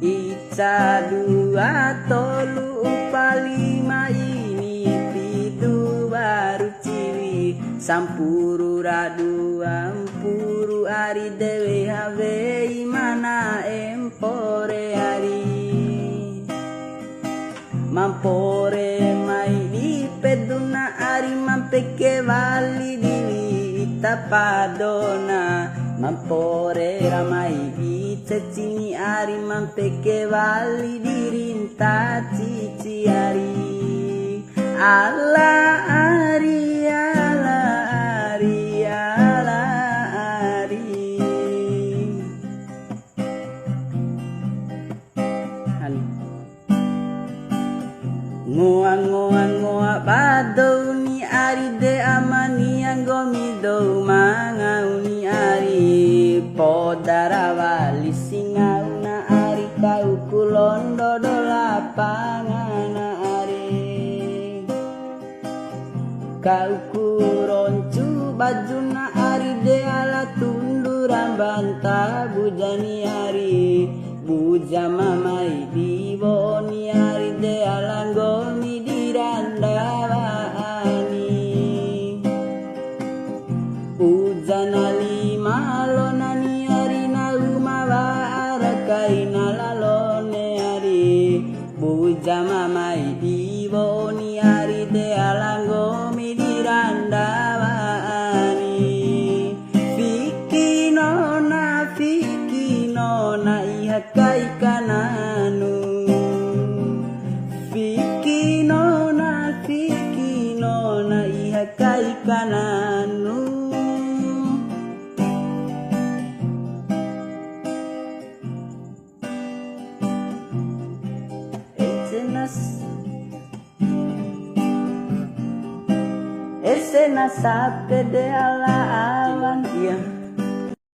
Ica dua tolu upa lima ini pitu baru ciwi sampuru radu ampuru ari dewe have imana empore ari mampore mai di peduna ari mampeke vali diwi tapadona mampore ramai di cecini ari mampeke vali dirinta cici ari ala ari ala ari ala ari ngoa ngoa ngoa badau ni ari de amani anggomi do mangauni ari podara wali singauna ari kau kulondo do lapangana ari kau kuroncu bajuna ari de ala tunduran banta bujani ari buja mamai diwoni ari de ala ngomi dirandawani ujana lima lonani ari na umawa arakai nalalone ari buja mamai diwoni ari de ala ngomi dirandawani fiki nona ihakai kananu fiki nona ihakai kananu esena sape de ala awan ya